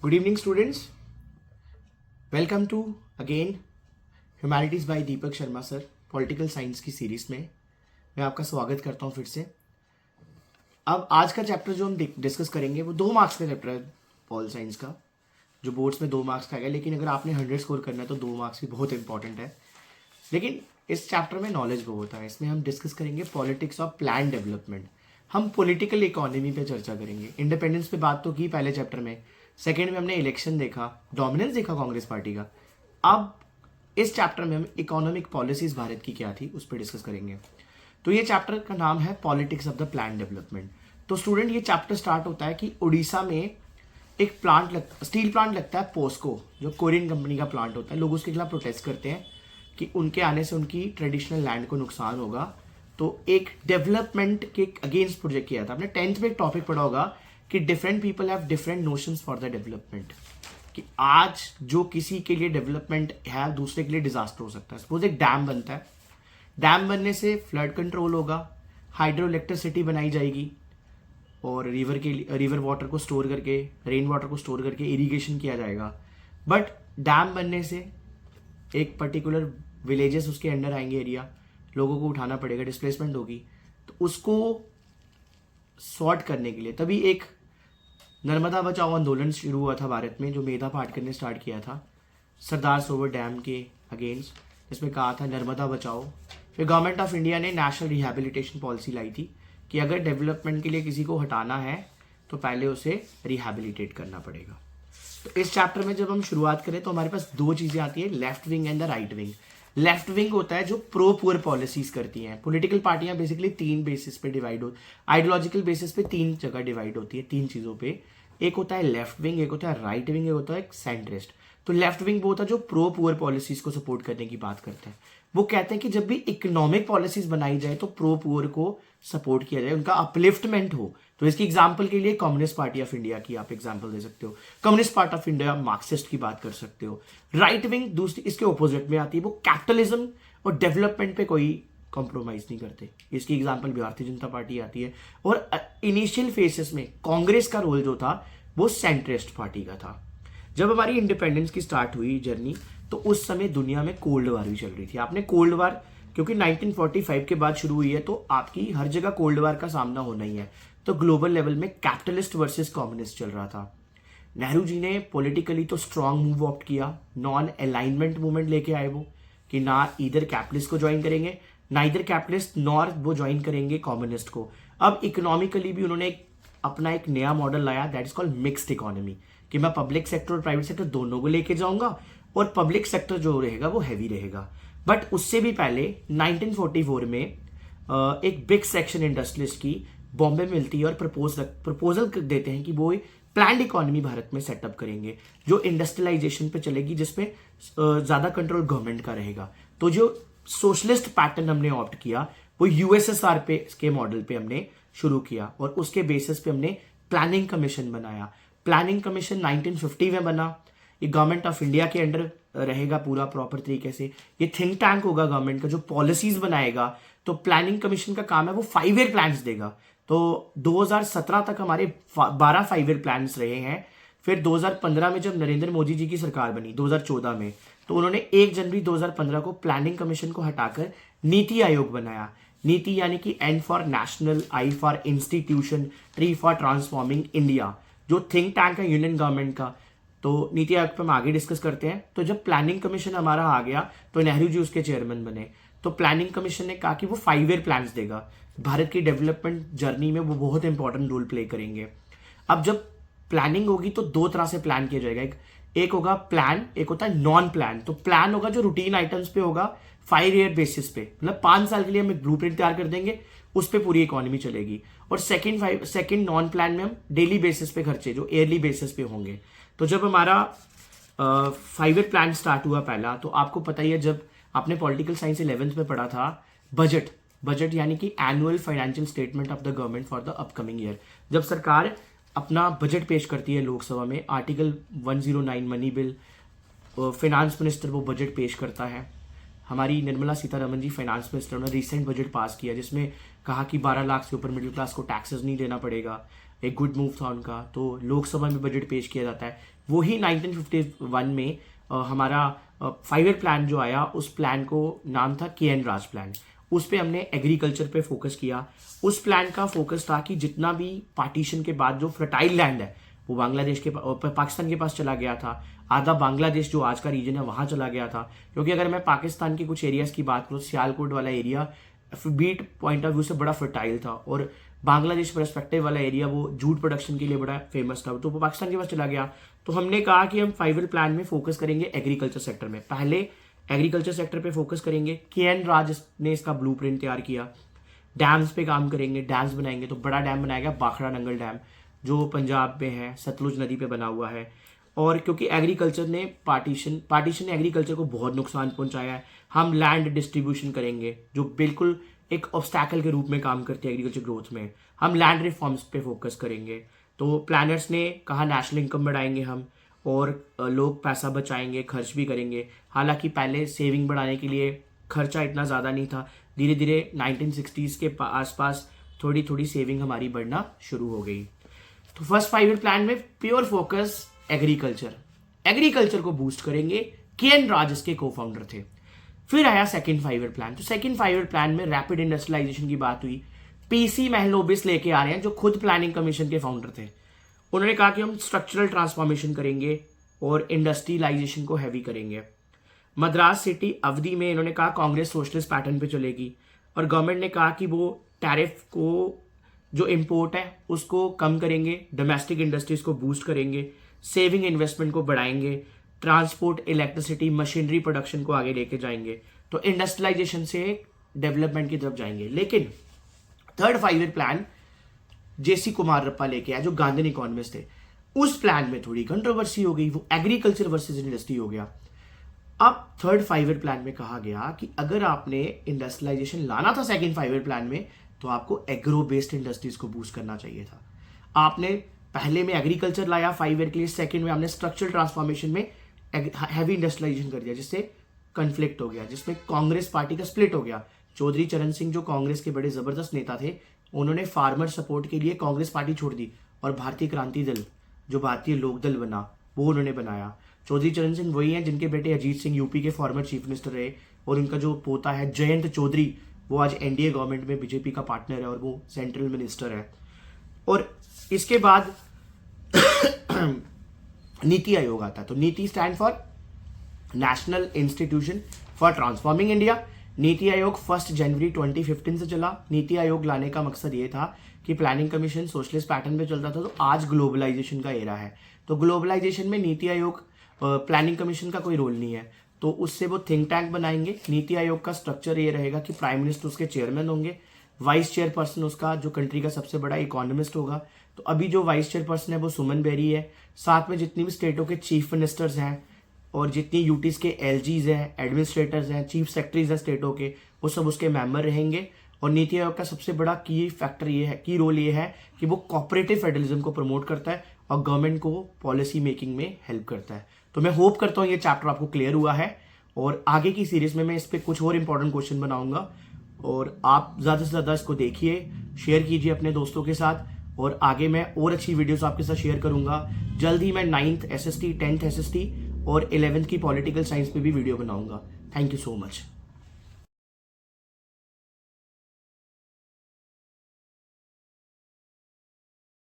Good evening students, welcome to again humanities by Deepak Sharma sir political science की series में मैं आपका स्वागत करता हूं फिर से। अब आज का चैप्टर जो हम डिस्कस करेंगे वो 2 मार्क्स का चैप्टर है पॉल साइंस का, जो बोर्ड्स में 2 मार्क्स का है, लेकिन अगर आपने 100 स्कोर करना है तो 2 मार्क्स भी बहुत इंपॉर्टेंट है। लेकिन इस चैप्टर में नॉलेज बहुत होता है। इसमें हम डिस्कस करेंगे पॉलिटिक्स ऑफ प्लान डेवलपमेंट। हम पॉलिटिकल इकोनॉमी पे चर्चा करेंगे। इंडिपेंडेंस पे बात तो की पहले चैप्टर में, सेकेंड में हमने इलेक्शन देखा, डोमिनेंस देखा कांग्रेस पार्टी का। अब इस चैप्टर में हम इकोनॉमिक पॉलिसीज भारत की क्या थी उस पर डिस्कस करेंगे। तो ये चैप्टर का नाम है politics of the plan development. तो स्टूडेंट ये चैप्टर स्टार्ट होता है कि उड़ीसा में एक स्टील प्लांट लगता है पोस्को, जो कोरियन कंपनी का प्लांट होता है। लोग उसके खिलाफ प्रोटेस्ट करते हैं कि उनके आने से उनकी ट्रेडिशनल लैंड को नुकसान होगा। तो एक डेवलपमेंट के अगेंस्ट प्रोजेक्ट किया था। आपने 10th में एक टॉपिक पढ़ा होगा कि different people have different notions for the development, कि आज जो किसी के लिए डेवलपमेंट है दूसरे के लिए डिजास्टर हो सकता है। सपोज एक डैम बनता है, डैम बनने से फ्लड कंट्रोल होगा, हाइड्रो इलेक्ट्रिसिटी बनाई जाएगी और रिवर वाटर को स्टोर करके, रेन वाटर को स्टोर करके इरिगेशन किया जाएगा। बट डैम बनने से एक पर्टिकुलर विलेजेस उसके अंडर आएंगे, एरिया, लोगों को उठाना पड़ेगा, डिस्प्लेसमेंट होगी। तो उसको सॉर्ट करने के लिए तभी एक नर्मदा बचाओ आंदोलन शुरू हुआ था भारत में, जो मेधा पाटकर ने स्टार्ट किया था सरदार सरोवर डैम के अगेंस्ट, जिसमें कहा था नर्मदा बचाओ। फिर गवर्नमेंट ऑफ इंडिया ने नेशनल रिहैबिलिटेशन पॉलिसी लाई थी कि अगर डेवलपमेंट के लिए किसी को हटाना है तो पहले उसे रिहैबिलिटेट करना पड़ेगा। तो इस चैप्टर में जब हम शुरुआत करें तो हमारे पास 2 चीजें आती है, left wing and the right wing. Left wing होता है जो प्रो पुअर पॉलिसीज करती हैं। पॉलिटिकल पार्टियां बेसिकली 3 बेसिस पे डिवाइड हो, आइडियोलॉजिकल बेसिस पे 3 जगह डिवाइड होती है, 3 चीजों पे। एक होता है लेफ्ट विंग, एक होता है राइट विंग, एक होता है सेंट्रिस्ट। तो लेफ्ट विंग वो होता है जो प्रो पुअर पॉलिसीज को सपोर्ट करने की बात करते हैं। वो कहते हैं कि जब भी इकोनॉमिक पॉलिसीज बनाई जाए तो प्रो पुअर को सपोर्ट किया जाए, उनका अपलिफ्टमेंट हो। तो इसकी एग्जांपल के लिए कम्युनिस्ट पार्टी ऑफ इंडिया की आप एग्जांपल दे सकते हो, communist party of India Marxist की बात कर सकते हो। राइट विंग दूसरी इसके ऑपोजिट में आती है, वो कैपिटलिज्म और डेवलपमेंट पे कोई कॉम्प्रोमाइज नहीं करते। इसकी एग्जांपल भारतीय जनता पार्टी आती है। और इनिशियल फेसेस में कांग्रेस का रोल जो था वो सेंट्रिस्ट पार्टी का था। जब हमारी इंडिपेंडेंस की स्टार्ट हुई जर्नी, तो उस समय दुनिया में कोल्ड वार भी चल रही थी। आपने कोल्ड वार क्योंकि 1945 के बाद शुरू हुई है, तो आपकी हर जगह कोल्ड वार का सामना होना ही है। तो ग्लोबल लेवल में कैपिटलिस्ट वर्सेस कम्युनिस्ट चल रहा था। नेहरू जी ने पॉलिटिकली तो स्ट्रांग मूव ऑप्ट किया, नॉन अलाइनमेंट मूवमेंट लेके आए वो, कि ना इधर कैपिटलिस्ट को ज्वाइन करेंगे, ना इधर कैपिटलिस्ट नॉर वो ज्वाइन करेंगे कम्युनिस्ट को। अब इकोनॉमिकली भी उन्होंने अपना एक नया मॉडल लाया, that is called mixed economy, कि मैं पब्लिक सेक्टर और प्राइवेट सेक्टर दोनों को लेके जाऊंगा और पब्लिक सेक्टर जो रहेगा वो हैवी रहेगा। बट उससे भी पहले 1944 में एक बिग सेक्शन इंडस्ट्रियलिस्ट की बॉम्बे में मिलती है और प्रपोजल देते हैं कि वो प्लान्ड इकोनॉमी भारत में सेटअप करेंगे, जो इंडस्ट्रियलाइजेशन पे चलेगी, जिसमें ज्यादा कंट्रोल गवर्नमेंट का रहेगा। तो जो सोशलिस्ट पैटर्न हमने ऑप्ट किया वो यूएसएसआर पे के मॉडल पे हमने शुरू किया, और उसके बेसिस पे हमने प्लानिंग कमीशन बनाया। प्लानिंग कमीशन 1950 में बना। ये गवर्नमेंट ऑफ इंडिया के अंडर रहेगा पूरा प्रॉपर तरीके से। ये थिंक टैंक होगा गवर्नमेंट का जो पॉलिसीज बनाएगा। तो प्लानिंग कमीशन का काम है वो 5 ईयर प्लान्स देगा। तो 2017 तक हमारे 12 5 ईयर प्लान्स रहे हैं। फिर 2015 में जब नरेंद्र मोदी जी की सरकार बनी 2014 में, तो उन्होंने 1 जनवरी 2015 को प्लानिंग कमीशन को हटाकर नीति आयोग बनाया। नीति यानी कि N for national, I for institution, T for transforming India, जो थिंक टैंक है यूनियन गवर्नमेंट का। तो नीति आयोग पर हम आगे डिस्कस करते हैं। तो जब प्लानिंग कमीशन हमारा आ गया तो नेहरू जी उसके चेयरमैन बने। तो प्लानिंग कमीशन ने कहा कि वो 5 ईयर प्लान्स देगा, भारत की डेवलपमेंट जर्नी में वो बहुत इंपॉर्टेंट रोल प्ले करेंगे। अब जब प्लानिंग होगी तो 2 तरह से प्लान किया जाएगा, एक होगा प्लान, एक होता है नॉन प्लान। तो प्लान होगा जो रूटीन आइटम्स पे होगा, 5 ईयर बेसिस पे, मतलब 5 साल के लिए हम एक ब्लूप्रिंट तैयार कर देंगे, उस पे पूरी इकोनॉमी चलेगी। और सेकंड नॉन प्लान में हम डेली बेसिस पे खर्चे जो ईयरली बेसिस पे होंगे। तो जब हमारा 5 ईयर प्लान स्टार्ट हुआ पहला, तो आपको पता ही है, जब आपने पॉलिटिकल साइंस 11th में पढ़ा था, बजट यानी कि annual financial statement of the government for the upcoming year. जब सरकार अपना बजट पेश करती है लोकसभा में, article 109 money bill, finance minister वो बजट पेश करता है। हमारी निर्मला सीतारमन जी फाइनेंस मिनिस्टर ने रिसेंट बजट पास किया, जिसमें कहा कि 12 लाख से ऊपर मिडिल क्लास को टैक्सेस नहीं देना पड़ेगा। एक गुड मूव था उनका। तो लोकसभा में बजट पेश किया जाता है। वही 1951 में हमारा 5 ईयर प्लान जो आया, उस प्लान को नाम था KN राज प्लान। उस पे हमने एग्रीकल्चर पे फोकस किया। उस प्लान का फोकस था कि जितना भी पार्टीशन के बाद जो फर्टाइल लैंड है वो बांग्लादेश के पाकिस्तान के पास चला गया था। आधा बांग्लादेश जो आज का रीजन है वहां चला गया था, क्योंकि अगर मैं पाकिस्तान के कुछ एरियाज की बात करूँ, सियालकोट वाला एरिया बीट पॉइंट ऑफ व्यू से बड़ा फर्टाइल था, और बांग्लादेश परस्पेक्टिव वाला एरिया वो जूट प्रोडक्शन के लिए बड़ा फेमस था, तो वो पाकिस्तान के पास चला गया। तो हमने कहा कि हम 5 ईयर प्लान में फोकस करेंगे एग्रीकल्चर सेक्टर में। पहले एग्रीकल्चर सेक्टर पे फोकस करेंगे। KN राज ने इसका ब्लूप्रिंट तैयार किया। डैम्स पे काम करेंगे, डैम्स बनाएंगे। तो बड़ा डैम बनाया गया भाखड़ा नंगल डैम, जो पंजाब में है, सतलुज नदी पे बना हुआ है। और क्योंकि एग्रीकल्चर ने पार्टीशन ने एग्रीकल्चर को बहुत नुकसान पहुंचाया है, हम लैंड डिस्ट्रीब्यूशन करेंगे, जो बिल्कुल एक ऑब्स्टैकल के रूप में काम करती है एग्रीकल्चर ग्रोथ में। हम लैंड रिफॉर्म्स पे फोकस करेंगे। तो प्लानर्स ने कहा नेशनल इनकम बढ़ाएंगे हम, और लोग पैसा बचाएंगे, खर्च भी करेंगे। हालांकि पहले सेविंग बढ़ाने के लिए खर्चा इतना ज़्यादा नहीं था, धीरे धीरे 1960s के आसपास थोड़ी थोड़ी सेविंग हमारी बढ़ना शुरू हो गई। तो फर्स्ट 5 ईयर प्लान में प्योर फोकस एग्रीकल्चर को बूस्ट करेंगे। KN राज इसके को फाउंडर थे। फिर आया सेकंड 5 ईयर प्लान। तो सेकंड 5 ईयर प्लान में रैपिड इंडस्ट्रियलाइजेशन की बात हुई। PC महलोबिस लेके आ रहे हैं, जो खुद प्लानिंग कमीशन के फाउंडर थे। उन्होंने कहा कि हम स्ट्रक्चरल ट्रांसफॉर्मेशन करेंगे और इंडस्ट्रियलाइजेशन को हैवी करेंगे। मद्रास सिटी अवधि में इन्होंने कहा कांग्रेस सोशलिस्ट पैटर्न पे चलेगी, और गवर्नमेंट ने कहा कि वो टैरिफ को जो इम्पोर्ट है उसको कम करेंगे, डोमेस्टिक इंडस्ट्रीज को बूस्ट करेंगे, सेविंग इन्वेस्टमेंट को बढ़ाएंगे, ट्रांसपोर्ट, इलेक्ट्रिसिटी, मशीनरी प्रोडक्शन को आगे लेके जाएंगे। तो इंडस्ट्रियलाइजेशन से डेवलपमेंट की तरफ जाएंगे। लेकिन third 5 year plan JC Kumarappa लेके आया, जो गांधीन इकोनॉमिस्ट थे। उस प्लान में थोड़ी कंट्रोवर्सी हो गई, वो एग्रीकल्चर वर्सेस इंडस्ट्री हो गया। अब थर्ड 5 ईयर प्लान में कहा गया कि अगर आपने इंडस्ट्रियलाइजेशन लाना था सेकंड 5 ईयर प्लान में, तो आपको एग्रो बेस्ड इंडस्ट्रीज को बूस्ट करना चाहिए था। आपने पहले में एग्रीकल्चर लाया 5 ईयर के लिए, सेकंड में आपने स्ट्रक्चरल ट्रांसफॉर्मेशन में हैवी इंडस्ट्रियलाइजेशन कर दिया, जिससे कन्फ्लिक्ट हो गया, जिसमें कांग्रेस पार्टी का स्प्लिट हो गया। चौधरी चरण सिंह जो कांग्रेस के बड़े जबरदस्त नेता थे, उन्होंने फार्मर सपोर्ट के लिए कांग्रेस पार्टी छोड़ दी, और भारतीय क्रांति दल जो भारतीय लोक दल बना, वो उन्होंने बनाया। चौधरी चरण सिंह वही हैं जिनके बेटे अजीत सिंह यूपी के फॉर्मर चीफ मिनिस्टर रहे, और उनका जो पोता है जयंत चौधरी, वो आज NDA गवर्नमेंट में बीजेपी का पार्टनर है, और वो सेंट्रल मिनिस्टर है। और इसके बाद नीति आयोग आता है। तो नीति stand for national institution for transforming India. NITI Aayog 1 जनवरी 2015 से चला। नीति आयोग लाने का मकसद ये था कि प्लानिंग कमीशन सोशलिस्ट पैटर्न पे चलता था, तो आज ग्लोबलाइजेशन का एरा है, तो ग्लोबलाइजेशन में नीति आयोग प्लानिंग कमीशन का कोई रोल नहीं है, तो उससे वो थिंक टैंक बनाएंगे। नीति आयोग का स्ट्रक्चर ये रहेगा कि प्राइम मिनिस्टर उसके चेयरमैन होंगे, वाइस चेयरपर्सन उसका जो कंट्री का सबसे बड़ा इकोनॉमिस्ट होगा। तो अभी जो वाइस चेयरपर्सन है वो सुमन बेरी है। साथ में जितनी भी स्टेटों के चीफ मिनिस्टर्स हैं, और जितनी यूटीज के LGs हैं, एडमिनिस्ट्रेटर्स हैं, चीफ सेक्रेटरीज हैं स्टेटों के, वो सब उसके मेंबर रहेंगे। और नीति आयोग का सबसे बड़ा की फैक्टर ये है, की रोल ये है कि वो कोऑपरेटिव फेडरलिज्म को प्रमोट करता है और गवर्नमेंट को पॉलिसी मेकिंग में हेल्प करता है। तो मैं होप करता हूँ ये चैप्टर आपको क्लियर हुआ है, और आगे की सीरीज में मैं इस पर कुछ और इंपॉर्टेंट क्वेश्चन बनाऊंगा, और आप ज़्यादा से ज़्यादा इसको देखिए, शेयर कीजिए अपने दोस्तों के साथ, और आगे मैं और अच्छी वीडियोस आपके साथ शेयर करूंगा। जल्द ही मैं 9th SST, 10th SST और 11th की पॉलिटिकल साइंस पे भी वीडियो बनाऊंगा। Thank you so much.